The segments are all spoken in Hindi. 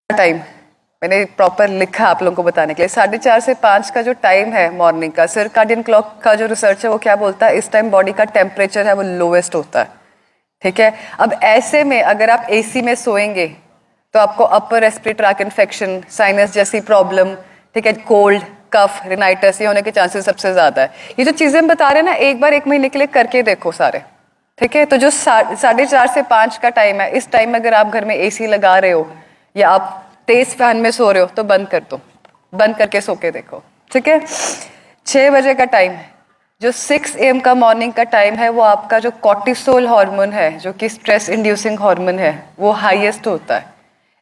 टाइम मैंने प्रॉपर लिखा आप लोगों को बताने के लिए। 4:30 से 5 का जो टाइम है मॉर्निंग का, सर्काडियन क्लॉक का जो रिसर्च है वो क्या बोलता है, इस टाइम बॉडी का टेम्परेचर है वो लोवेस्ट होता है। ठीक है, अब ऐसे में अगर आप एसी में सोएंगे तो आपको upper respiratory tract infection, sinus जैसी प्रॉब्लम, ठीक है, कोल्ड, कफ, रिनाइटिस, ये होने के चांसेस सबसे ज्यादा है। ये जो चीजें हम बता रहे हैं ना, एक बार 1 महीने के लिए करके देखो सारे। ठीक है, तो जो 4:30 से 5 का टाइम है, इस टाइम में अगर आप घर में एसी लगा रहे हो या आप तेज फैन में सो रहे हो तो बंद कर दो, बंद करके सो के देखो। ठीक है, 6 बजे का टाइम है, जो 6 AM का मॉर्निंग का टाइम है, वो आपका जो कॉर्टिसोल हार्मोन है, जो कि स्ट्रेस इंड्यूसिंग हार्मोन है, वो हाईएस्ट होता है।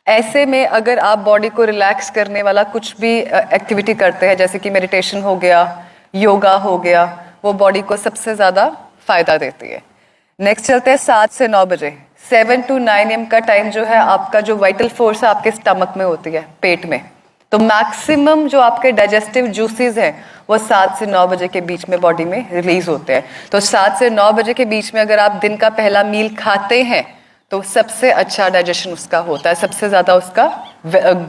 ऐसे में अगर आप बॉडी को रिलैक्स करने वाला कुछ भी एक्टिविटी करते हैं, जैसे कि मेडिटेशन हो गया, योगा हो गया, वो बॉडी को सबसे ज्यादा फायदा देती है। नेक्स्ट चलते हैं 7 से 9 बजे। 7 to 9 AM का टाइम जो है आपका जो वाइटल फोर्स है आपके स्टमक में होती है, पेट में। तो मैक्सिमम जो आपके डाइजेस्टिव जूसेस हैं वो 7 से 9 बजे के बीच में बॉडी में रिलीज होते हैं। तो 7 से 9 बजे के बीच में अगर आप दिन का पहला मील खाते हैं तो सबसे अच्छा डाइजेशन उसका होता है, सबसे ज्यादा उसका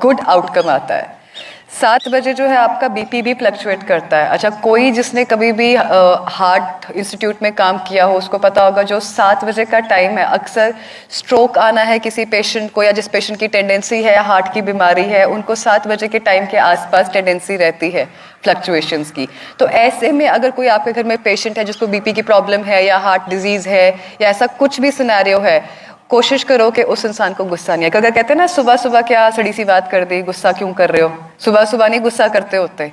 गुड आउटकम आता है। 7 बजे जो है आपका बीपी भी फ्लक्चुएट करता है। अच्छा, कोई जिसने कभी भी हार्ट इंस्टीट्यूट में काम किया हो उसको पता होगा, जो 7 बजे का टाइम है, अक्सर स्ट्रोक आना है किसी पेशेंट को, या जिस पेशेंट की टेंडेंसी है हार्ट की बीमारी है, उनको 7 बजे के टाइम के आसपास टेंडेंसी रहती है फ्लक्चुएशंस की। तो ऐसे में अगर कोई आपके घर में पेशेंट है जिसको बीपी की प्रॉब्लम है या हार्ट डिजीज है या ऐसा कुछ भी सिनेरियो है, कोशिश करो कि उस इंसान को गुस्सा नहीं है। अगर कहते हैं ना सुबह सुबह क्या सड़ी सी बात कर दी, गुस्सा क्यों कर रहे हो, सुबह सुबह नहीं गुस्सा करते होते,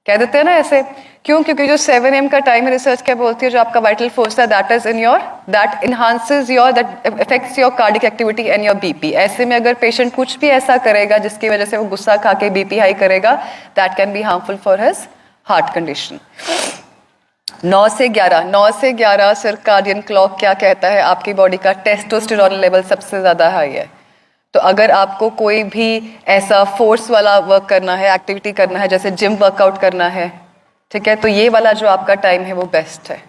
कह देते हैं ना ऐसे, क्यों? क्योंकि जो 7 AM का टाइम है, रिसर्च क्या बोलती है, जो आपका वाइटल फोर्स है that is in your, that enhances your, that affects your cardiac activity and your BP. ऐसे में अगर पेशेंट कुछ भी ऐसा करेगा जिसकी वजह से वो गुस्सा खा के बीपी हाई करेगा, that can be harmful for his heart condition. 9 से 11 सर्काडियन क्लॉक क्या कहता है, आपकी बॉडी का टेस्टोस्टेरोन लेवल सबसे ज्यादा हाई है। तो अगर आपको कोई भी ऐसा फोर्स वाला वर्क करना है, एक्टिविटी करना है, जैसे जिम वर्कआउट करना है, ठीक है, तो ये वाला जो आपका टाइम है वो बेस्ट है।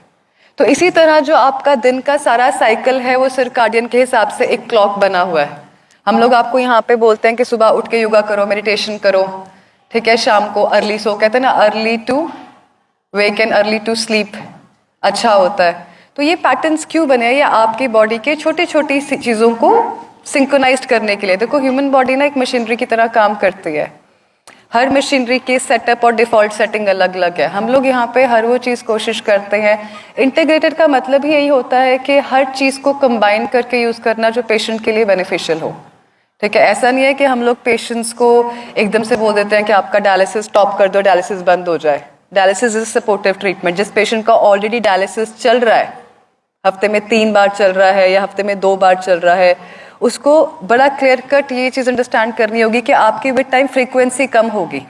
तो इसी तरह जो आपका दिन का सारा साइकिल है वो सर्काडियन के हिसाब से एक क्लॉक बना हुआ है। हम लोग आपको यहाँ पे बोलते हैं कि सुबह उठ के योगा करो, मेडिटेशन करो, ठीक है, शाम को अर्ली सो, कहते हैं ना early to wake and early to sleep अच्छा होता है। तो ये पैटर्न्स क्यों बने हैं? ये आपकी बॉडी के छोटी छोटी चीज़ों को सिंक्रोनाइज्ड करने के लिए। देखो, ह्यूमन बॉडी ना एक मशीनरी की तरह काम करती है। हर मशीनरी के सेटअप और डिफॉल्ट सेटिंग अलग अलग है। हम लोग यहाँ पे हर वो चीज़ कोशिश करते हैं। इंटीग्रेटेड का मतलब ही यही होता है कि हर चीज़ को कंबाइन करके यूज़ करना जो पेशेंट के लिए बेनिफिशियल हो। ठीक है, ऐसा नहीं है कि हम लोग पेशेंट्स को एकदम से बोल देते हैं कि आपका डायलिसिस स्टॉप कर दो, डायलिसिस बंद हो जाए। Dialysis is supportive treatment. जिस पेशेंट का ऑलरेडी डायलिसिस चल रहा है, हफ्ते में 3 बार चल रहा है या हफ्ते में 2 बार चल रहा है, उसको बड़ा क्लियर कट ये चीज अंडरस्टैंड करनी होगी कि आपकी विद टाइम फ्रीक्वेंसी कम होगी।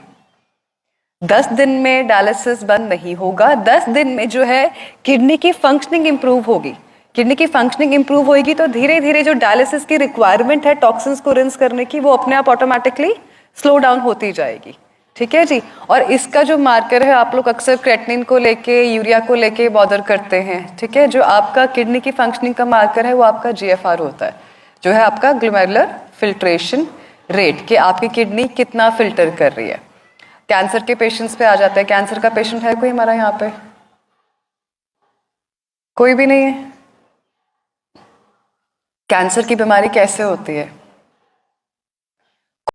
10 दिन में डायलिसिस बंद नहीं होगा। 10 दिन में जो है किडनी की फंक्शनिंग इंप्रूव होगी। किडनी की फंक्शनिंग इंप्रूव होगी तो धीरे धीरे जो डायलिसिस की रिक्वायरमेंट है टॉक्सिन्स को रिंस करने की, वो अपने आप ऑटोमेटिकली स्लो डाउन होती जाएगी। ठीक है जी। और इसका जो मार्कर है, आप लोग अक्सर क्रेटिनिन को लेके, यूरिया को लेके बॉदर करते हैं। ठीक है, जो आपका किडनी की फंक्शनिंग का मार्कर है वो आपका GFR होता है, जो है आपका ग्लोमेरुलर फिल्ट्रेशन रेट, कि आपकी किडनी कितना फिल्टर कर रही है। कैंसर के पेशेंट्स पे आ जाते हैं। कैंसर का पेशेंट है कोई हमारा यहाँ पे? कोई भी नहीं है? कैंसर की बीमारी कैसे होती है?